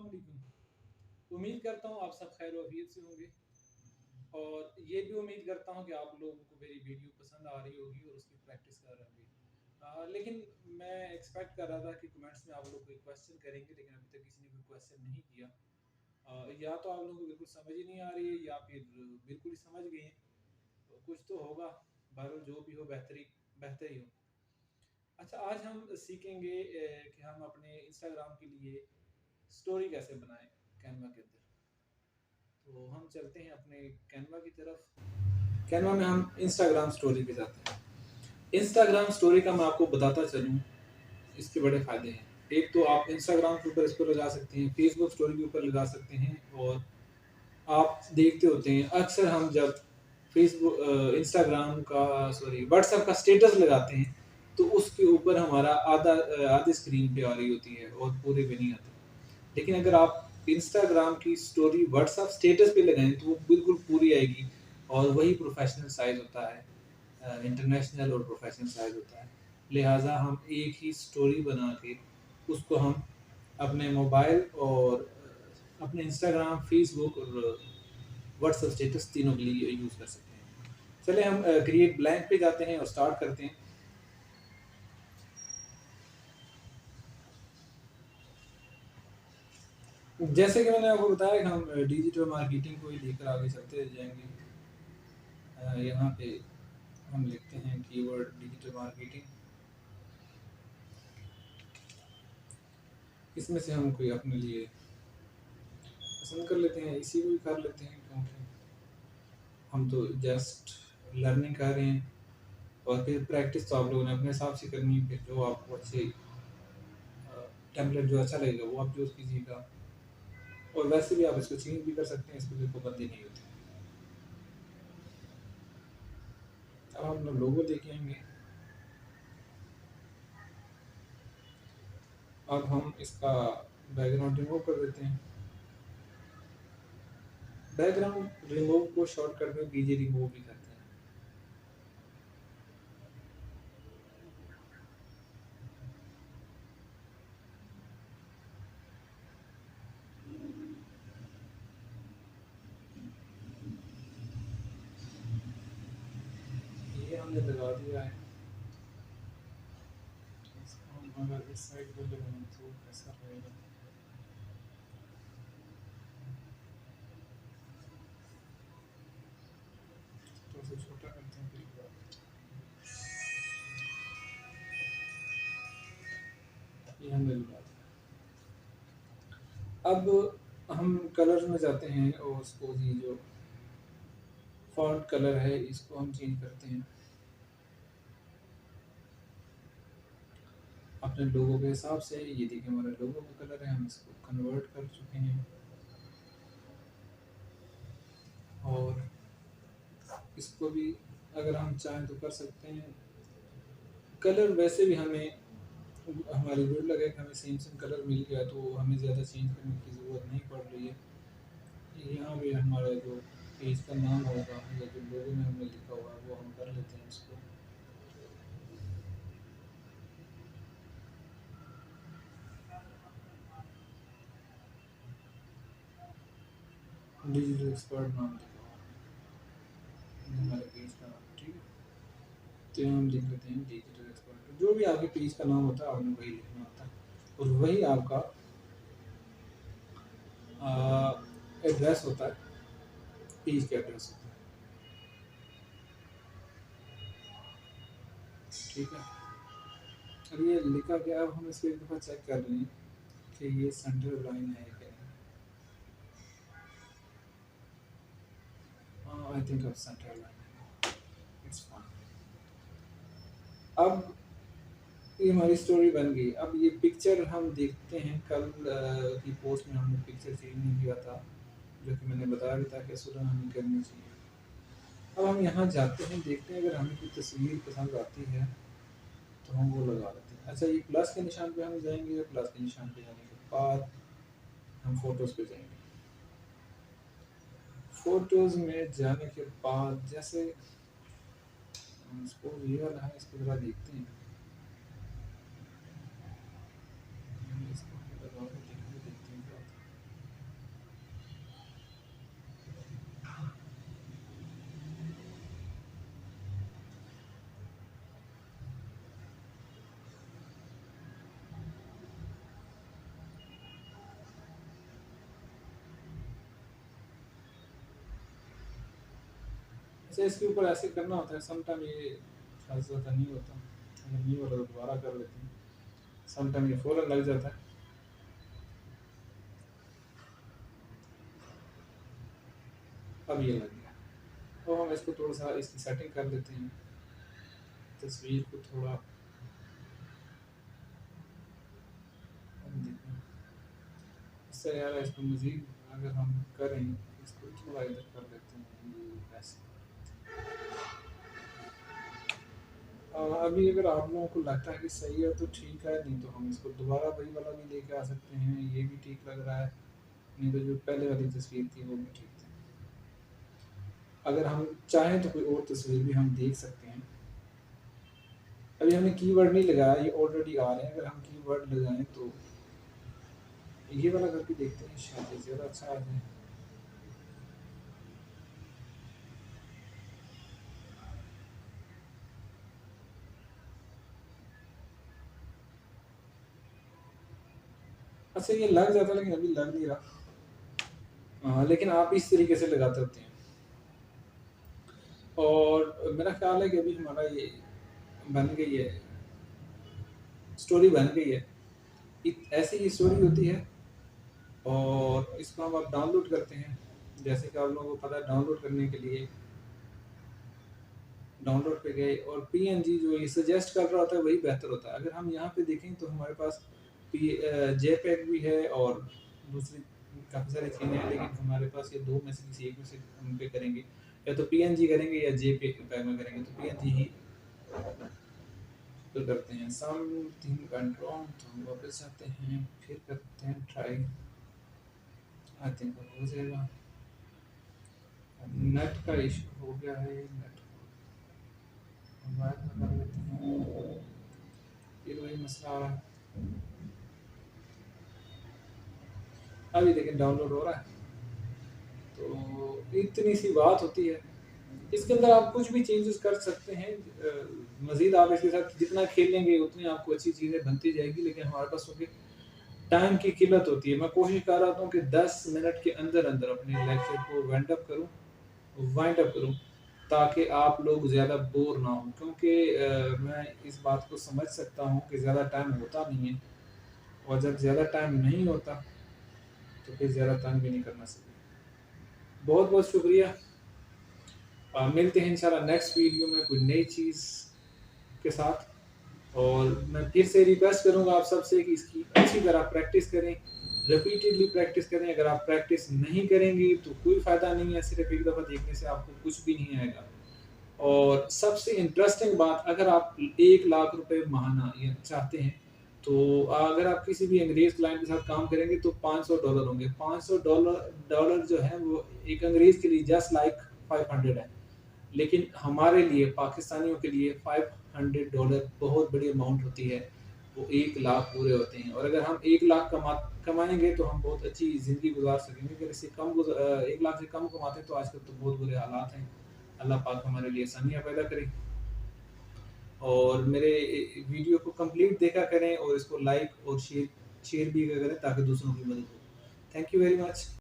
अस्सलाम वालेकुम। उम्मीद करता हूँ आप सब खैर वफियत से होंगे और ये भी उम्मीद करता हूँ कि आप लोगों को मेरी वीडियो पसंद आ रही होगी और उसकी प्रैक्टिस कर रहे होंगे। लेकिन मैं एक्सपेक्ट कर रहा था कि कमेंट्स में आप लोग कोई क्वेश्चन करेंगे, लेकिन अभी तक किसी ने कोई क्वेश्चन नहीं किया। या तो आप लोगों को बिल्कुल समझ ही नहीं आ रही है या फिर बिल्कुल ही समझ गए हैं, तो कुछ तो होगा। बहरहाल जो भी हो बेहतर ही हो। अच्छा, आज हम सीखेंगे कि हम अपने इंस्टाग्राम के लिए स्टोरी कैसे बनाएं कैनवा के अंदर। तो हम चलते हैं अपने कैनवा की तरफ। कैनवा में हम इंस्टाग्राम स्टोरी पे जाते हैं। इंस्टाग्राम स्टोरी का मैं आपको बताता चलूँ, इसके बड़े फ़ायदे हैं। एक तो आप इंस्टाग्राम के ऊपर इसको लगा सकते हैं, फेसबुक स्टोरी के ऊपर लगा सकते हैं। और आप देखते होते हैं अक्सर हम जब फेसबुक इंस्टाग्राम का सॉरी व्हाट्सएप का स्टेटस लगाते हैं तो उसके ऊपर हमारा आधी स्क्रीन पे आ रही होती है और पूरे पे नहीं आती। लेकिन अगर आप इंस्टाग्राम की स्टोरी व्हाट्सएप स्टेटस पे लगाएं तो वो बिल्कुल पूरी आएगी और वही प्रोफेशनल साइज होता है, इंटरनेशनल और प्रोफेशनल साइज होता है। लिहाजा हम एक ही स्टोरी बना के उसको हम अपने मोबाइल और अपने इंस्टाग्राम, फेसबुक और व्हाट्सएप स्टेटस तीनों के लिए यूज़ कर सकते हैं। चले हम क्रिएट ब्लैंक पे जाते हैं और स्टार्ट करते हैं। जैसे कि मैंने आपको बताया कि हम डिजिटल मार्केटिंग को ही लेकर आगे चलते जाएंगे। यहाँ पे हम लिखते हैं कीवर्ड डिजिटल मार्केटिंग। इसमें से हम कोई अपने लिए पसंद कर लेते हैं, इसी को भी कर लेते हैं क्योंकि हम तो जस्ट लर्निंग कर रहे हैं। और फिर प्रैक्टिस तो आप लोगों ने अपने हिसाब से करनी है। फिर जो आपको अच्छे टेम्पलेट जो अच्छा लगेगा वो आप यूज़ कीजिएगा। और वैसे भी आप इसको चेंज भी कर सकते हैं, इसको कोई पाबंदी नहीं होती। अब हम लोग लोगो लेके आएंगे। अब हम इसका बैकग्राउंड रिमूव कर देते हैं। बैकग्राउंड रिमूव को शॉर्टकट में बीजे रिमूव भी करते हैं। ये हमने लगा दिया है। इसको हम अगर इस साइड पे लगाएं तो कैसा रहेगा? तो इसे छोटा करते हैं फिर ये हमने लगा दिया। अब हम कलर में जाते हैं और उसको ये जो फॉन्ट कलर है इसको हम चेंज करते हैं अपने लोगों के हिसाब से। ये देखिए हमारा लोगो का कलर है, हम इसको कन्वर्ट कर चुके हैं। और इसको भी अगर हम चाहें तो कर सकते हैं। कलर वैसे भी हमें हमारी गुड लगे कि हमें सेम सेम कलर मिल गया तो हमें ज़्यादा चेंज करने की ज़रूरत नहीं पड़ रही है। यहाँ भी हमारा जो पेज का नाम होगा या जो लोगो में हमने लिखा हुआ है वो हम कर लेते हैं इसको। डिजिटल एक्सपर्ट नाम लिखा हुआ है हमारे पेज का नाम, ठीक है। तो यहाँ हम लिख लेते हैं डिजिटल एक्सपर्ट। जो भी आपके पेज का नाम होता है आपने वही लिखना होता है और वही आपका एड्रेस होता है, पेज का एड्रेस होता है, ठीक है। अब ये लिखा गया, अब हम इसको एक दफ़ा चेक कर रहे हैं कि ये सेंटर लाइन है क्या नहीं। हाँ, आई थिंक अब सेंटर लाइन है, इट्स फाइन। अब ये हमारी स्टोरी बन गई। अब ये पिक्चर हम देखते हैं, कल की पोस्ट में हमने पिक्चर चेंज नहीं किया था, जो कि मैंने बताया भी था कि सुलह हमें करनी चाहिए। अब हम यहाँ जाते हैं, देखते हैं अगर हमें कोई तस्वीर पसंद आती है तो हम वो लगा लेते हैं। अच्छा, ये प्लस के निशान पे हम जाएंगे, प्लस के निशान पे जाने के बाद हम फोटोज़ पे जाएंगे। फोटोज़ में जाने के बाद जैसे सपोज ये वाला है, इसको ज़रा देखते हैं। इसको लगा के देखते हैं क्या होता है। अच्छा, इसके ऊपर ऐसे करना होता है, सम टाइम ये खास ज़्यादा नहीं होता, अगर नहीं हो रहा तो दोबारा कर लेते हैं, सम टाइम ये फ़ौरन लग जाता है। अब ये लग गया। तो हम इसको थोड़ा-सा इसकी सेटिंग कर देते हैं, तस्वीर को थोड़ा देखना, इससे यार इसको मज़ीद अगर हम करें, इसको थोड़ा इधर कर देते हैं, ये ऐसे। अभी अगर आप लोगों को लगता है कि सही है तो ठीक है, नहीं तो हम इसको दोबारा वही वाला भी लेके आ सकते हैं, ये भी ठीक लग रहा है, नहीं तो जो पहले वाली तस्वीर थी वो भी ठीक थी। अगर हम चाहें तो कोई और तस्वीर भी हम देख सकते हैं। अभी हमने कीवर्ड नहीं लगाया, ये ऑलरेडी आ रहे हैं, अगर हम कीवर्ड लगाएं तो ये वाला करके देखते हैं, शायद ये ज़्यादा अच्छा आ जाए। अच्छा, ये लग जाता है लेकिन अभी लग नहीं रहा। हाँ, लेकिन आप इस तरीके से लगाते होते हैं, और मेरा ख्याल है कि अभी हमारा ये बन गई है, स्टोरी बन गई है। ऐसी ही स्टोरी होती है, और इसको हम अब डाउनलोड करते हैं। जैसे कि आप लोगों को पता है, डाउनलोड करने के लिए डाउनलोड पे गए, और पीएनजी जो ये सजेस्ट कर रहा होता है वही बेहतर होता है। अगर हम यहाँ पे देखें तो हमारे पास जेपेग भी है और दूसरी काफ़ी सारी चीज़ें हैं, लेकिन हमारे पास ये दो में से किसी एक में से हम पे करेंगे, या तो पीएनजी करेंगे या जेपेग में करेंगे, तो पीएनजी ही तो करते हैं। समथिंग कंट्रोल, तो हम वापस आते हैं, फिर करते हैं ट्राई। आई थिंक हो जाएगा। नेट का इशू हो गया है, नेट मोबाइल में कर लेते हैं, फिर वही मसला आ रहा है। अभी देखिए डाउनलोड हो रहा है, तो इतनी सी बात होती है। इसके अंदर आप कुछ भी चेंजेस कर सकते हैं, मज़ीद आप इसके साथ जितना खेलेंगे उतनी आपको अच्छी चीज़ें बनती जाएगी, लेकिन हमारे पास क्योंकि टाइम की किल्लत होती है। मैं कोशिश कर रहा हूँ कि 10 मिनट के अंदर-अंदर अपने लेक्चर को वाइंड अप करूँ, ताकि आप लोग ज़्यादा बोर ना हों, क्योंकि मैं इस बात को समझ सकता हूँ कि ज़्यादा टाइम होता नहीं है, और जब ज़्यादा टाइम नहीं होता तो फिर ज़्यादा तंग भी नहीं करना चाहिए। बहुत-बहुत शुक्रिया। मिलते हैं इंशाल्लाह नेक्स्ट वीडियो में कोई नई चीज़ के साथ, और मैं फिर से रिक्वेस्ट करूँगा आप सबसे कि इसकी अच्छी तरह प्रैक्टिस करें, रिपीटेडली प्रैक्टिस करें। अगर आप प्रैक्टिस नहीं करेंगे तो कोई फ़ायदा नहीं है, सिर्फ एक दफ़ा देखने से आपको कुछ भी नहीं आएगा। और सबसे इंटरेस्टिंग बात, अगर आप 1 लाख रुपए महाना ये चाहते हैं, तो अगर आप किसी भी अंग्रेज क्लाइंट के साथ काम करेंगे तो $500 होंगे। $500 डॉलर जो है वो एक अंग्रेज के लिए जस्ट लाइक 500 है, लेकिन हमारे लिए पाकिस्तानियों के लिए $500 बहुत बड़ी अमाउंट होती है, वो 1 लाख पूरे होते हैं। और अगर हम 1 लाख कमाएंगे तो हम बहुत अच्छी ज़िंदगी गुजार सकेंगे। अगर इससे 1 लाख से कम कमाते हैं तो आजकल तो बहुत बुरे हालात हैं। अल्लाह पाक हमारे लिए आसानियाँ पैदा करे, और मेरे वीडियो को कंप्लीट देखा करें, और इसको लाइक और शेयर भी करें, ताकि दूसरों की मदद हो। Thank you very much.